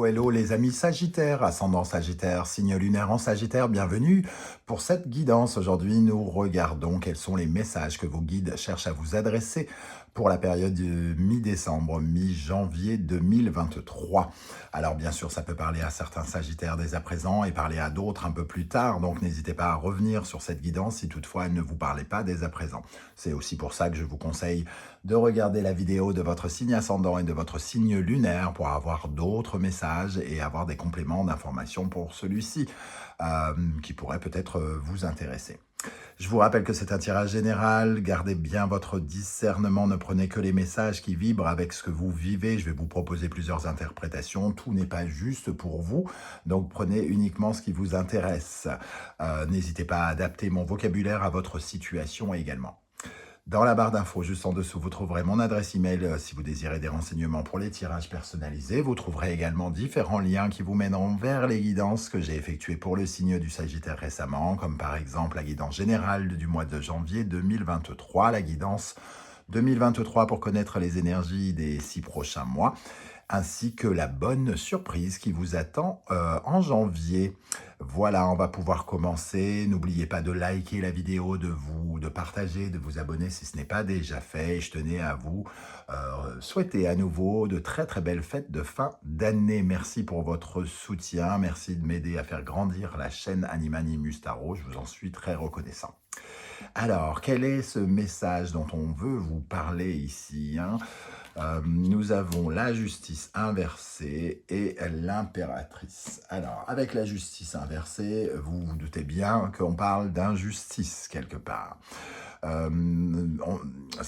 hello les amis Sagittaires, ascendant Sagittaire, signe lunaire en Sagittaire, bienvenue pour cette guidance. Aujourd'hui, nous regardons quels sont les messages que vos guides cherchent à vous adresser pour la période de mi-décembre, mi-janvier 2023. Alors bien sûr, ça peut parler à certains Sagittaires dès à présent et parler à d'autres un peu plus tard, donc n'hésitez pas à revenir sur cette guidance si toutefois elle ne vous parlait pas dès à présent. C'est aussi pour ça que je vous conseille de regarder la vidéo de votre signe ascendant et de votre signe lunaire pour avoir d'autres messages et avoir des compléments d'informations pour celui-ci qui pourrait peut-être vous intéresser. Je vous rappelle que c'est un tirage général, gardez bien votre discernement, ne prenez que les messages qui vibrent avec ce que vous vivez. Je vais vous proposer plusieurs interprétations, tout n'est pas juste pour vous, donc prenez uniquement ce qui vous intéresse. N'hésitez pas à adapter mon vocabulaire à votre situation également. Dans la barre d'infos, juste en dessous, vous trouverez mon adresse email si vous désirez des renseignements pour les tirages personnalisés. Vous trouverez également différents liens qui vous mèneront vers les guidances que j'ai effectuées pour le signe du Sagittaire récemment, comme par exemple la guidance générale du mois de janvier 2023, la guidance 2023 pour connaître les énergies des 6 prochains mois, ainsi que la bonne surprise qui vous attend en janvier. Voilà, on va pouvoir commencer. N'oubliez pas de liker la vidéo, de partager, de vous abonner si ce n'est pas déjà fait. Et je tenais à vous souhaiter à nouveau de très très belles fêtes de fin d'année. Merci pour votre soutien. Merci de m'aider à faire grandir la chaîne Animanimus Tarot. Je vous en suis très reconnaissant. Alors, quel est ce message dont on veut vous parler ici nous avons la justice inversée et l'impératrice. Alors, avec la justice inversée, vous vous doutez bien qu'on parle d'injustice quelque part. Ça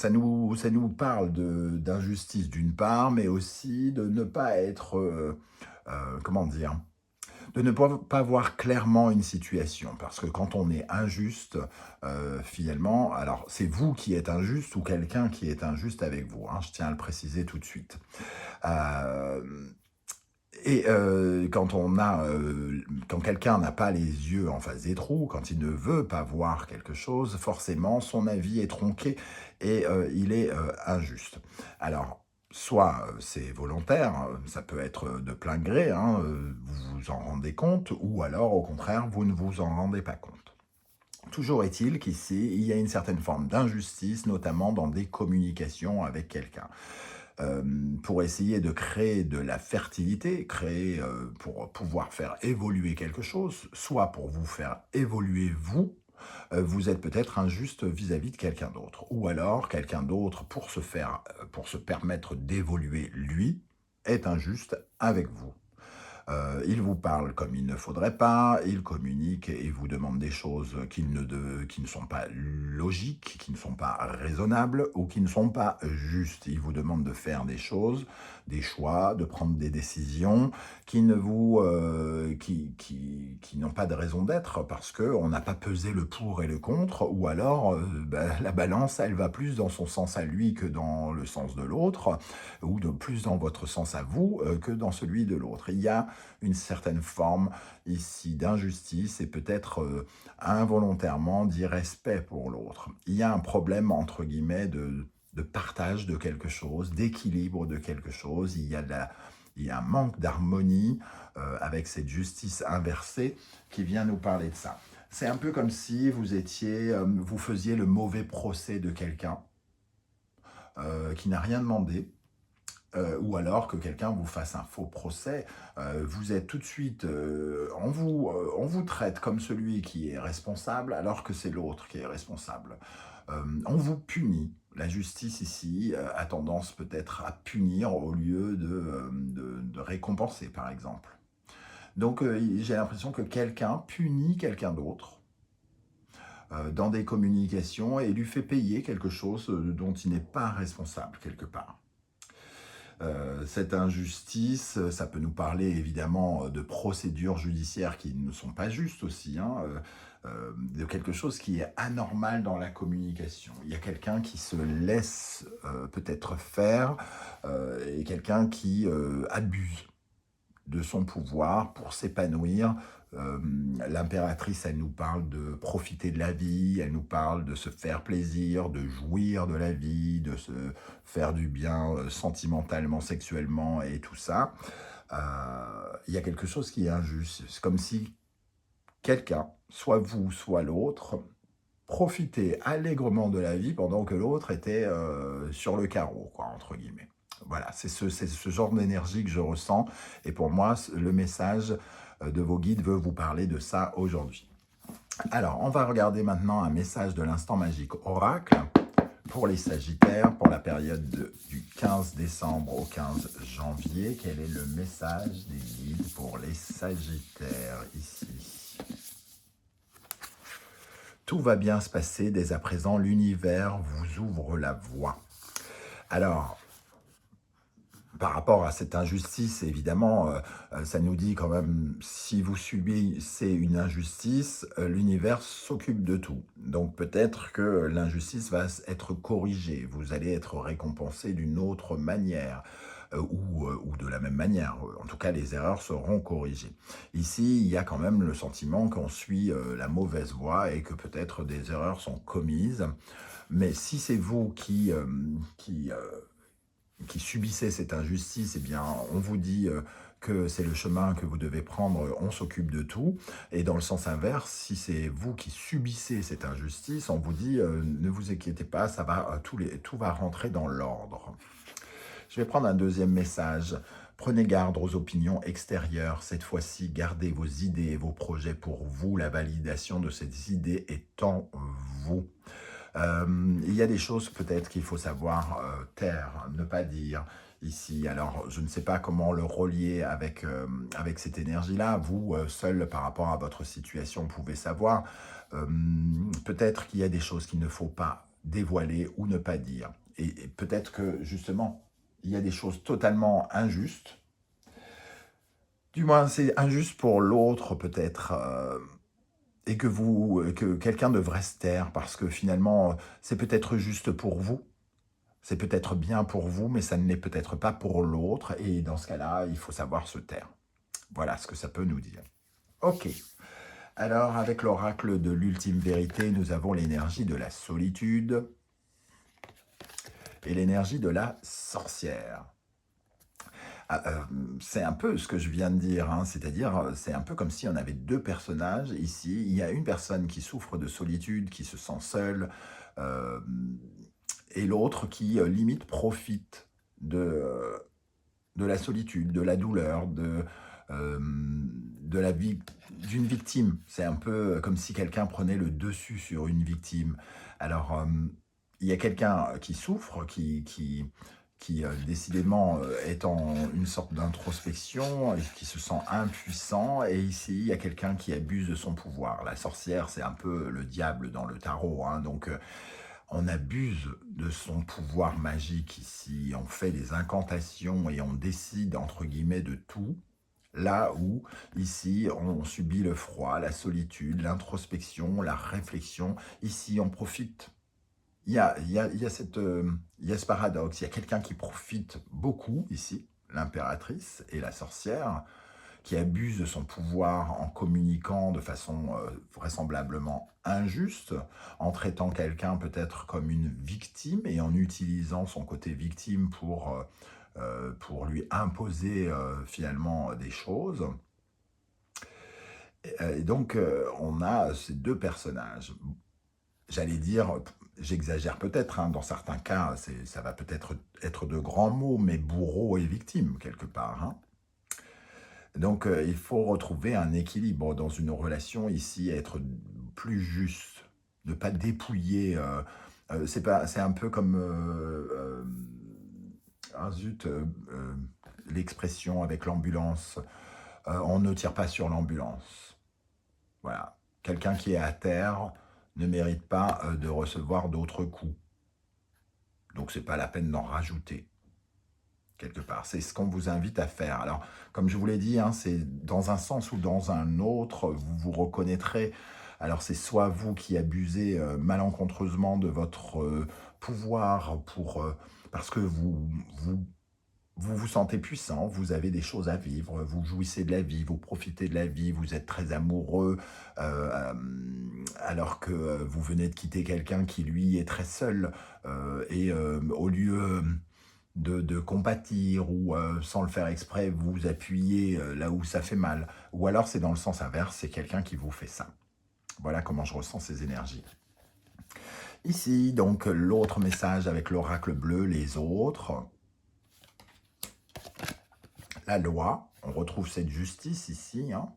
nous parle d'injustice d'une part, mais aussi de ne pas être, comment dire, de ne pas voir clairement une situation. Parce que quand on est injuste, finalement, alors c'est vous qui êtes injuste ou quelqu'un qui est injuste avec vous. Je tiens à le préciser tout de suite. Quand quelqu'un n'a pas les yeux en face des trous, quand il ne veut pas voir quelque chose, forcément son avis est tronqué et il est injuste. Alors, soit c'est volontaire, ça peut être de plein gré, vous vous en rendez compte, ou alors au contraire, vous ne vous en rendez pas compte. Toujours est-il qu'ici, il y a une certaine forme d'injustice, notamment dans des communications avec quelqu'un. Pour essayer de créer de la fertilité, pour pouvoir faire évoluer quelque chose, soit pour vous faire évoluer vous, vous êtes peut-être injuste vis-à-vis de quelqu'un d'autre. Ou alors, quelqu'un d'autre, pour se permettre d'évoluer lui, est injuste avec vous. Il vous parle comme il ne faudrait pas, il communique et vous demande des choses qui ne sont pas logiques, qui ne sont pas raisonnables ou qui ne sont pas justes. Il vous demande de faire des choses, des choix, de prendre des décisions qui n'ont pas de raison d'être parce qu'on n'a pas pesé le pour et le contre, ou alors la balance, elle va plus dans son sens à lui que dans le sens de l'autre, ou plus dans votre sens à vous que dans celui de l'autre. Il y a une certaine forme ici d'injustice et peut-être involontairement d'irrespect pour l'autre. Il y a un problème, entre guillemets, de partage de quelque chose, d'équilibre de quelque chose. Il y a un manque d'harmonie avec cette justice inversée qui vient nous parler de ça. C'est un peu comme si vous faisiez le mauvais procès de quelqu'un qui n'a rien demandé, ou alors que quelqu'un vous fasse un faux procès, vous êtes tout de suite, on vous traite comme celui qui est responsable alors que c'est l'autre qui est responsable. On vous punit. La justice ici a tendance peut-être à punir au lieu de récompenser, par exemple. Donc j'ai l'impression que quelqu'un punit quelqu'un d'autre dans des communications et lui fait payer quelque chose dont il n'est pas responsable quelque part. Cette injustice, ça peut nous parler évidemment de procédures judiciaires qui ne sont pas justes aussi, de quelque chose qui est anormal dans la communication. Il y a quelqu'un qui se laisse peut-être faire et quelqu'un qui abuse de son pouvoir pour s'épanouir. L'impératrice, elle nous parle de profiter de la vie, elle nous parle de se faire plaisir, de jouir de la vie, de se faire du bien sentimentalement, sexuellement et tout ça. il y a quelque chose qui est injuste. C'est comme si quelqu'un, soit vous, soit l'autre, profitait allègrement de la vie pendant que l'autre était sur le carreau, quoi, entre guillemets. Voilà, c'est ce genre d'énergie que je ressens. Et pour moi, le message de vos guides veut vous parler de ça aujourd'hui. Alors, on va regarder maintenant un message de l'instant magique oracle pour les Sagittaires, pour la période du 15 décembre au 15 janvier. Quel est le message des guides pour les Sagittaires ici? Tout va bien se passer, dès à présent, l'univers vous ouvre la voie. Alors, par rapport à cette injustice, évidemment, ça nous dit quand même, si vous subissez une injustice, l'univers s'occupe de tout. Donc peut-être que l'injustice va être corrigée, vous allez être récompensé d'une autre manière, ou de la même manière. En tout cas, les erreurs seront corrigées. Ici, il y a quand même le sentiment qu'on suit la mauvaise voie et que peut-être des erreurs sont commises. Mais si c'est vous qui subissez cette injustice, eh bien, on vous dit que c'est le chemin que vous devez prendre, on s'occupe de tout. Et dans le sens inverse, si c'est vous qui subissez cette injustice, on vous dit ne vous inquiétez pas, ça va, tout va rentrer dans l'ordre. Je vais prendre un deuxième message. Prenez garde aux opinions extérieures. Cette fois-ci, gardez vos idées et vos projets pour vous. La validation de ces idées est en vous. Il y a des choses peut-être qu'il faut savoir taire, ne pas dire ici. Alors, je ne sais pas comment le relier avec cette énergie-là. Vous, seul, par rapport à votre situation, pouvez savoir. Peut-être qu'il y a des choses qu'il ne faut pas dévoiler ou ne pas dire. Et peut-être que, justement, il y a des choses totalement injustes. Du moins, c'est injuste pour l'autre, peut-être. Et que quelqu'un devrait se taire parce que finalement, c'est peut-être juste pour vous, c'est peut-être bien pour vous, mais ça ne l'est peut-être pas pour l'autre, et dans ce cas-là, il faut savoir se taire. Voilà ce que ça peut nous dire. Ok, alors avec l'oracle de l'ultime vérité, nous avons l'énergie de la solitude et l'énergie de la sorcière. C'est un peu ce que je viens de dire, hein, c'est-à-dire c'est un peu comme si on avait deux personnages ici. Il y a une personne qui souffre de solitude, qui se sent seule, euh, et l'autre qui limite profite de la solitude, de la douleur, de la vie d'une victime. C'est un peu comme si quelqu'un prenait le dessus sur une victime. Alors, il y a quelqu'un qui souffre, qui décidément est en une sorte d'introspection, et qui se sent impuissant, et ici, il y a quelqu'un qui abuse de son pouvoir. La sorcière, c'est un peu le diable dans le tarot, hein, donc on abuse de son pouvoir magique ici, on fait des incantations et on décide, entre guillemets, de tout, là où, ici, on subit le froid, la solitude, l'introspection, la réflexion. Ici, on profite. Il y a ce paradoxe, il y a quelqu'un qui profite beaucoup ici, l'impératrice et la sorcière, qui abuse de son pouvoir en communiquant de façon vraisemblablement injuste, en traitant quelqu'un peut-être comme une victime et en utilisant son côté victime pour lui imposer finalement des choses. Et donc, on a ces deux personnages. J'allais dire, j'exagère peut-être, hein, dans certains cas, ça va peut-être être de grands mots, mais bourreau et victime, quelque part. Hein. Donc, il faut retrouver un équilibre dans une relation ici, être plus juste, ne pas dépouiller. C'est un peu comme l'expression avec l'ambulance. On ne tire pas sur l'ambulance. Voilà. Quelqu'un qui est à terre ne mérite pas de recevoir d'autres coups. Donc, c'est pas la peine d'en rajouter, quelque part. C'est ce qu'on vous invite à faire. Alors, comme je vous l'ai dit, hein, c'est dans un sens ou dans un autre, vous vous reconnaîtrez. Alors, c'est soit vous qui abusez malencontreusement de votre pouvoir parce que vous sentez puissant, vous avez des choses à vivre, vous jouissez de la vie, vous profitez de la vie, vous êtes très amoureux, alors que vous venez de quitter quelqu'un qui, lui, est très seul. Et au lieu de compatir ou sans le faire exprès, vous appuyez là où ça fait mal. Ou alors c'est dans le sens inverse, c'est quelqu'un qui vous fait ça. Voilà comment je ressens ces énergies. Ici, donc, l'autre message avec l'oracle bleu, les autres. La loi, on retrouve cette justice ici. Hein.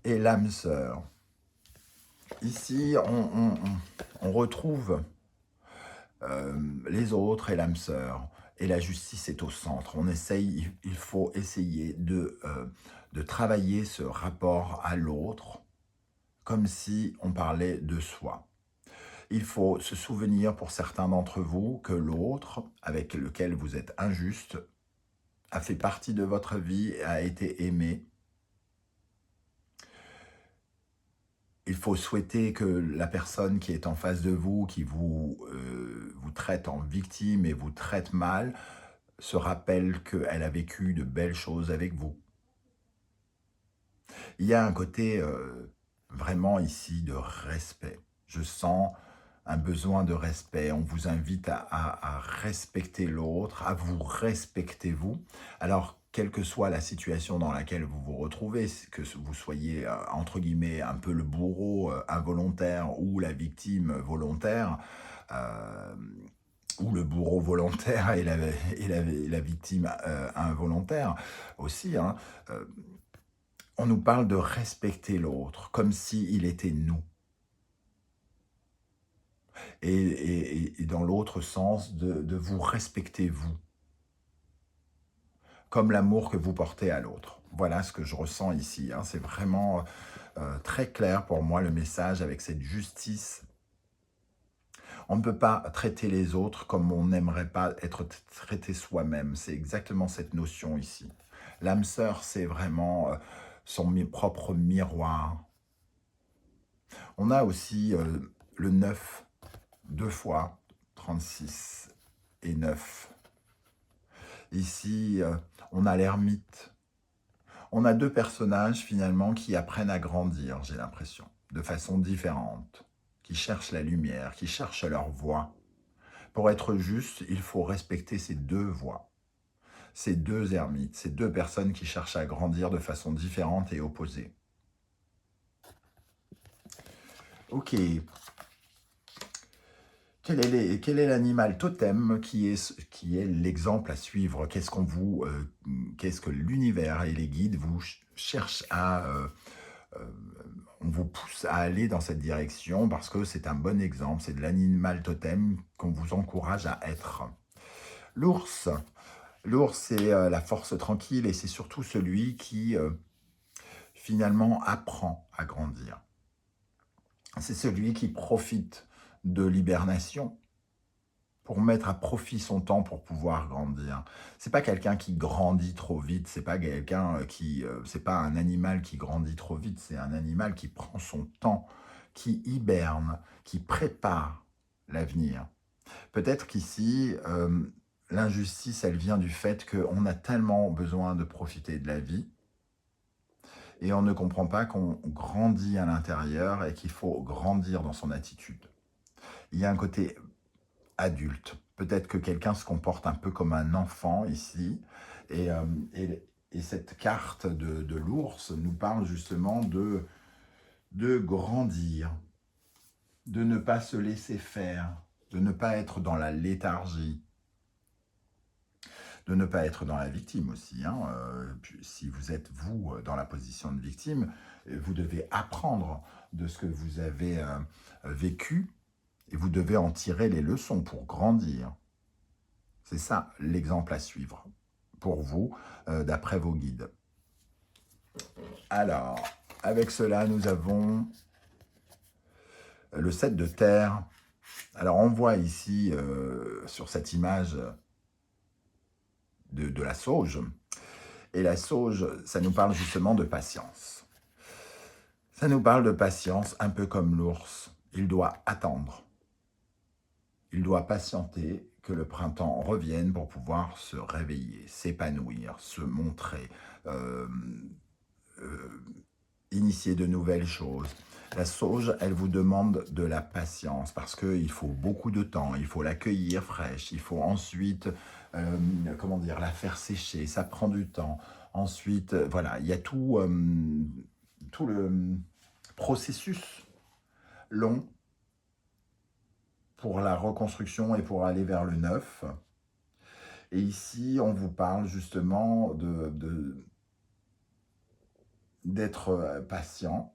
Et l'âme sœur. Ici, on retrouve les autres et l'âme sœur. Et la justice est au centre. Il faut essayer de travailler ce rapport à l'autre comme si on parlait de soi. Il faut se souvenir pour certains d'entre vous que l'autre, avec lequel vous êtes injuste, a fait partie de votre vie, a été aimé. Il faut souhaiter que la personne qui est en face de vous, qui vous traite en victime et vous traite mal, se rappelle qu'elle a vécu de belles choses avec vous. Il y a un côté vraiment ici de respect. Je sens un besoin de respect. On vous invite à respecter l'autre, à vous respecter vous. Alors, quelle que soit la situation dans laquelle vous vous retrouvez, que vous soyez, entre guillemets, un peu le bourreau involontaire ou la victime volontaire, euh, ou le bourreau volontaire et la victime involontaire aussi, hein, on nous parle de respecter l'autre, comme s'il était nous. Et dans l'autre sens, de vous respecter vous, comme l'amour que vous portez à l'autre. Voilà ce que je ressens ici. Hein. C'est vraiment très clair pour moi le message avec cette justice. On ne peut pas traiter les autres comme on n'aimerait pas être traité soi-même. C'est exactement cette notion ici. L'âme sœur, c'est vraiment son propre miroir. On a aussi le 9, 2 fois, 36 et 9. Ici, on a l'ermite. On a deux personnages finalement qui apprennent à grandir, j'ai l'impression, de façon différente, qui cherchent la lumière, qui cherchent leur voie. Pour être juste, il faut respecter ces deux voies, ces deux ermites, ces deux personnes qui cherchent à grandir de façon différente et opposée. Ok. Quel est l'animal totem qui est l'exemple à suivre? Qu'est-ce que l'univers et les guides vous cherchent on vous pousse à aller dans cette direction parce que c'est un bon exemple, c'est de l'animal totem qu'on vous encourage à être. L'ours. L'ours, c'est la force tranquille et c'est surtout celui qui, finalement, apprend à grandir. C'est celui qui profite de l'hibernation pour mettre à profit son temps pour pouvoir grandir. C'est pas quelqu'un qui grandit trop vite, c'est pas quelqu'un c'est pas un animal qui grandit trop vite, c'est un animal qui prend son temps, qui hiberne, qui prépare l'avenir. Peut-être qu'ici, l'injustice, elle vient du fait qu'on a tellement besoin de profiter de la vie et on ne comprend pas qu'on grandit à l'intérieur et qu'il faut grandir dans son attitude. Il y a un côté adulte. Peut-être que quelqu'un se comporte un peu comme un enfant ici et cette carte de l'ours nous parle justement de grandir, de ne pas se laisser faire, de ne pas être dans la léthargie, de ne pas être dans la victime aussi. Hein. Si vous êtes, vous, dans la position de victime, vous devez apprendre de ce que vous avez vécu et vous devez en tirer les leçons pour grandir. C'est ça l'exemple à suivre pour vous, d'après vos guides. Alors, avec cela, nous avons le 7 de terre. Alors, on voit ici, sur cette image de la sauge. Et la sauge, ça nous parle justement de patience. Ça nous parle de patience, un peu comme l'ours. Il doit attendre. Il doit patienter que le printemps revienne pour pouvoir se réveiller, s'épanouir, se montrer, initier de nouvelles choses. La sauge, elle vous demande de la patience parce qu'il faut beaucoup de temps, il faut l'accueillir fraîche, il faut ensuite, euh, comment dire, la faire sécher, ça prend du temps. Ensuite, voilà, il y a tout le processus long pour la reconstruction et pour aller vers le neuf. Et ici, on vous parle justement d'être patient,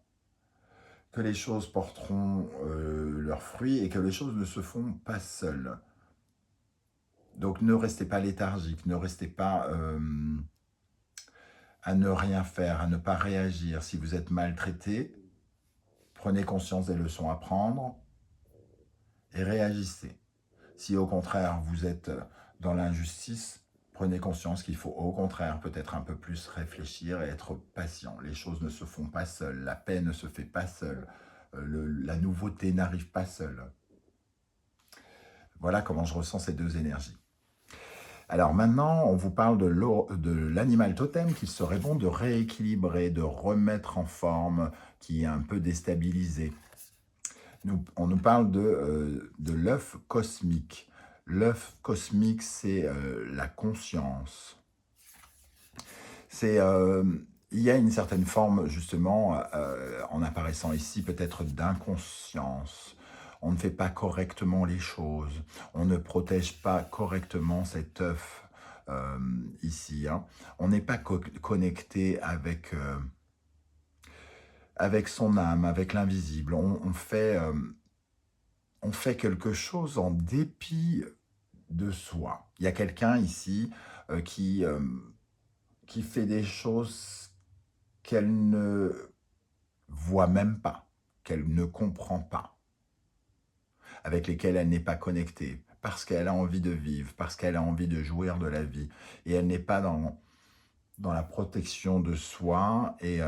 que les choses porteront leurs fruits et que les choses ne se font pas seules. Donc ne restez pas léthargique, ne restez pas à ne rien faire, à ne pas réagir. Si vous êtes maltraité, prenez conscience des leçons à prendre et réagissez. Si au contraire vous êtes dans l'injustice, prenez conscience qu'il faut au contraire peut-être un peu plus réfléchir et être patient. Les choses ne se font pas seules, la paix ne se fait pas seule, la nouveauté n'arrive pas seule. Voilà comment je ressens ces deux énergies. Alors maintenant, on vous parle de l'animal totem qu'il serait bon de rééquilibrer, de remettre en forme, qui est un peu déstabilisé. On nous parle de l'œuf cosmique. L'œuf cosmique, c'est la conscience. Il y a une certaine forme, justement, en apparaissant ici, peut-être d'inconscience. On ne fait pas correctement les choses. On ne protège pas correctement cet œuf ici. Hein. On n'est pas connecté avec son âme, avec l'invisible. On fait quelque chose en dépit de soi. Il y a quelqu'un ici qui fait des choses qu'elle ne voit même pas, qu'elle ne comprend pas, avec lesquelles elle n'est pas connectée, parce qu'elle a envie de vivre, parce qu'elle a envie de jouir de la vie, et elle n'est pas dans la protection de soi, et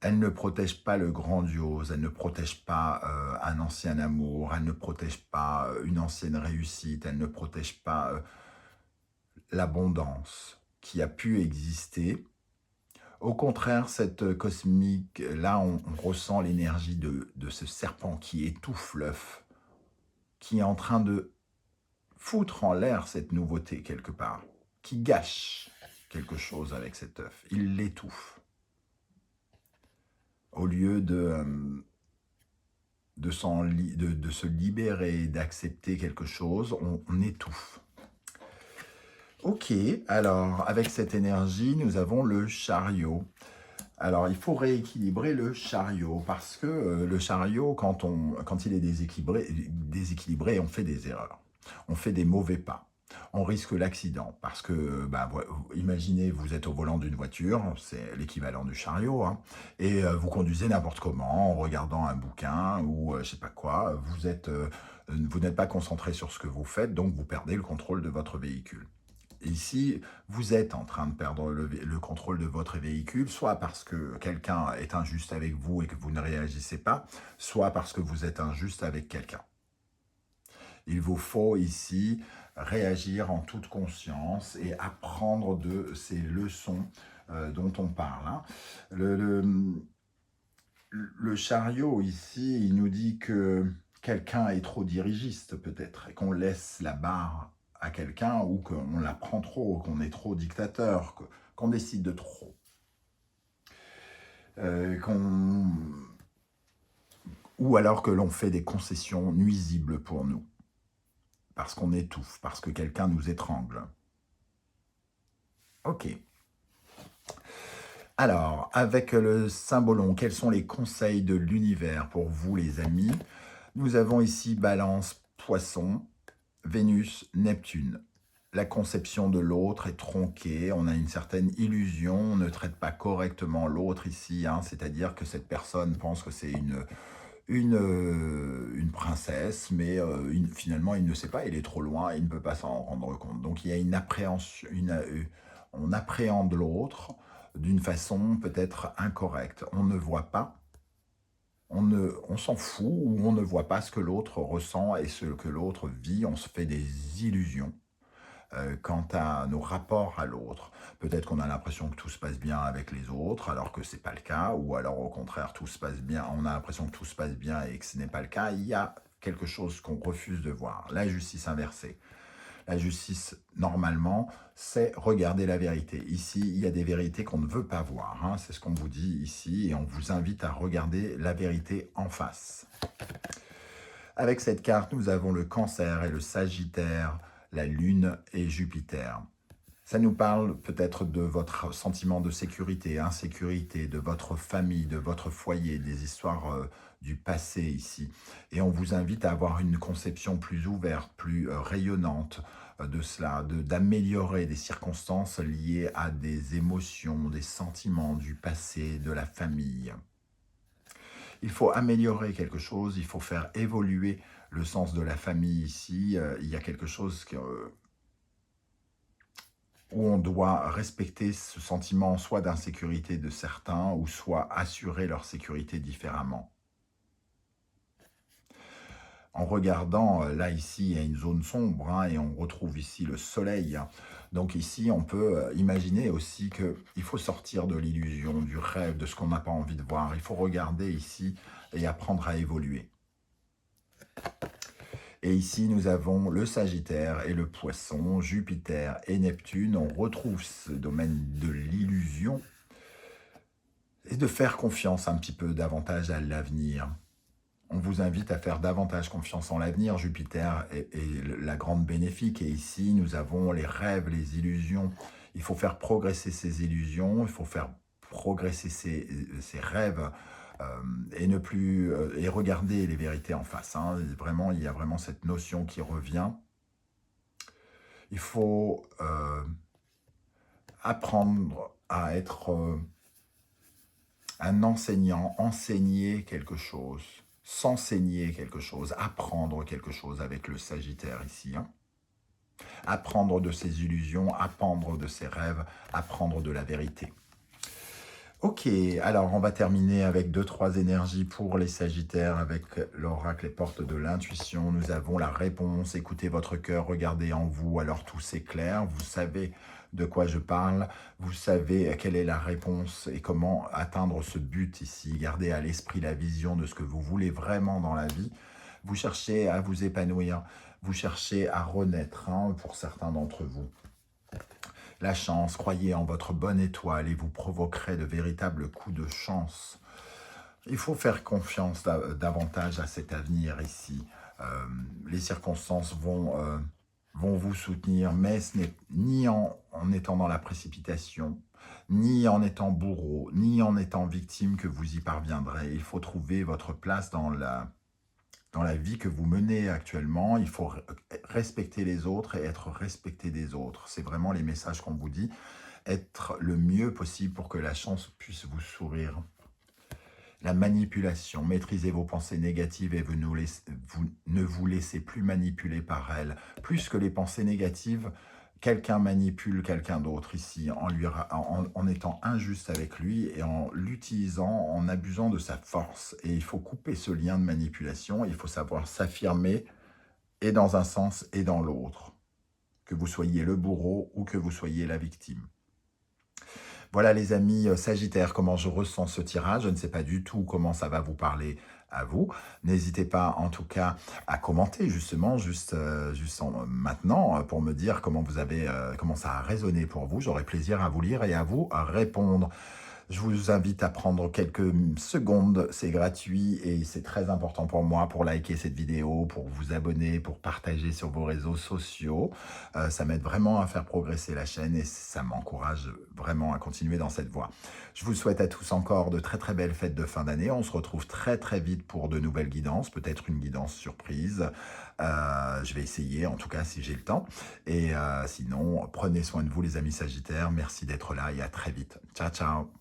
elle ne protège pas le grandiose, elle ne protège pas un ancien amour, elle ne protège pas une ancienne réussite, elle ne protège pas l'abondance qui a pu exister. Au contraire, cette cosmique, là, on ressent l'énergie de ce serpent qui étouffe l'œuf, qui est en train de foutre en l'air cette nouveauté quelque part, qui gâche quelque chose avec cet œuf. Il l'étouffe. Au lieu de se libérer, d'accepter quelque chose, on étouffe. Ok, alors avec cette énergie, nous avons le chariot. Alors il faut rééquilibrer le chariot parce que le chariot, quand il est déséquilibré, on fait des erreurs. On fait des mauvais pas. On risque l'accident parce que, imaginez, vous êtes au volant d'une voiture, c'est l'équivalent du chariot, hein, et vous conduisez n'importe comment en regardant un bouquin ou je sais pas quoi. Vous n'êtes pas concentré sur ce que vous faites, donc vous perdez le contrôle de votre véhicule. Ici, vous êtes en train de perdre le contrôle de votre véhicule, soit parce que quelqu'un est injuste avec vous et que vous ne réagissez pas, soit parce que vous êtes injuste avec quelqu'un. Il vous faut ici réagir en toute conscience et apprendre de ces leçons dont on parle. Hein. Le chariot ici, il nous dit que quelqu'un est trop dirigiste peut-être et qu'on laisse la barre à quelqu'un ou qu'on la prend trop, qu'on est trop dictateur, qu'on décide de trop. Ou alors que l'on fait des concessions nuisibles pour nous, parce qu'on étouffe, parce que quelqu'un nous étrangle. Ok. Alors, avec le symbolon, quels sont les conseils de l'univers pour vous les amis? Nous avons ici Balance, Poisson, Vénus, Neptune. La conception de l'autre est tronquée, on a une certaine illusion, on ne traite pas correctement l'autre ici, hein, c'est-à-dire que cette personne pense que c'est une princesse, mais finalement il ne sait pas, il est trop loin, il ne peut pas s'en rendre compte. Donc il y a une appréhension, on appréhende l'autre d'une façon peut-être incorrecte. On ne voit pas, on s'en fout ou on ne voit pas ce que l'autre ressent et ce que l'autre vit, on se fait des illusions. quant à nos rapports à l'autre. Peut-être qu'on a l'impression que tout se passe bien avec les autres, alors que ce n'est pas le cas, ou alors au contraire, tout se passe bien, on a l'impression que tout se passe bien et que ce n'est pas le cas. Il y a quelque chose qu'on refuse de voir, la justice inversée. La justice, normalement, c'est regarder la vérité. Ici, il y a des vérités qu'on ne veut pas voir, hein. C'est ce qu'on vous dit ici, et on vous invite à regarder la vérité en face. Avec cette carte, nous avons le Cancer et le Sagittaire, la Lune et Jupiter. Ça nous parle peut-être de votre sentiment de sécurité, insécurité, de votre famille, de votre foyer, des histoires du passé ici. Et on vous invite à avoir une conception plus ouverte, plus rayonnante de cela, d'améliorer des circonstances liées à des émotions, des sentiments du passé, de la famille. Il faut améliorer quelque chose, il faut faire évoluer le sens de la famille ici. Il y a quelque chose où on doit respecter ce sentiment soit d'insécurité de certains, ou soit assurer leur sécurité différemment. En regardant, là ici, il y a une zone sombre, hein, et on retrouve ici le soleil. Donc ici, on peut imaginer aussi qu'il faut sortir de l'illusion, du rêve, de ce qu'on n'a pas envie de voir. Il faut regarder ici et apprendre à évoluer. Et ici, nous avons le Sagittaire et le Poisson, Jupiter et Neptune. On retrouve ce domaine de l'illusion et de faire confiance un petit peu davantage à l'avenir. On vous invite à faire davantage confiance en l'avenir. Jupiter est la grande bénéfique. Et ici, nous avons les rêves, les illusions. Il faut faire progresser ces illusions, il faut faire progresser ces rêves, et regarder les vérités en face, hein. Vraiment, il y a vraiment cette notion qui revient. Il faut apprendre à être un enseignant, enseigner quelque chose, s'enseigner quelque chose, apprendre quelque chose avec le Sagittaire ici, hein. Apprendre de ses illusions, apprendre de ses rêves, apprendre de la vérité. Ok, alors on va terminer avec 2-3 énergies pour les Sagittaires, avec l'oracle et portes de l'intuition. Nous avons la réponse, écoutez votre cœur, regardez en vous, alors tout s'éclaire, vous savez de quoi je parle, vous savez quelle est la réponse et comment atteindre ce but ici. Gardez à l'esprit la vision de ce que vous voulez vraiment dans la vie. Vous cherchez à vous épanouir, vous cherchez à renaître, hein, pour certains d'entre vous. La chance, croyez en votre bonne étoile et vous provoquerez de véritables coups de chance. Il faut faire confiance davantage à cet avenir ici. Les circonstances vont vous soutenir, mais ce n'est ni en étant dans la précipitation, ni en étant bourreau, ni en étant victime que vous y parviendrez. Il faut trouver votre place dans la vie que vous menez actuellement. Il faut respecter les autres et être respecté des autres. C'est vraiment les messages qu'on vous dit. Être le mieux possible pour que la chance puisse vous sourire. La manipulation. Maîtrisez vos pensées négatives et vous ne vous laissez plus manipuler par elles. Plus que les pensées négatives, quelqu'un manipule quelqu'un d'autre ici en étant injuste avec lui et en l'utilisant, en abusant de sa force. Et il faut couper ce lien de manipulation, il faut savoir s'affirmer et dans un sens et dans l'autre. Que vous soyez le bourreau ou que vous soyez la victime. Voilà les amis Sagittaires, comment je ressens ce tirage. Je ne sais pas du tout comment ça va vous parler à vous. N'hésitez pas en tout cas à commenter justement, maintenant pour me dire comment ça a résonné pour vous. J'aurai plaisir à vous lire et à vous répondre. Je vous invite à prendre quelques secondes, c'est gratuit et c'est très important pour moi pour liker cette vidéo, pour vous abonner, pour partager sur vos réseaux sociaux. Ça m'aide vraiment à faire progresser la chaîne et ça m'encourage vraiment à continuer dans cette voie. Je vous souhaite à tous encore de très très belles fêtes de fin d'année. On se retrouve très très vite pour de nouvelles guidances, peut-être une guidance surprise. Je vais essayer en tout cas si j'ai le temps. Et sinon, prenez soin de vous les amis Sagittaires. Merci d'être là et à très vite. Ciao ciao.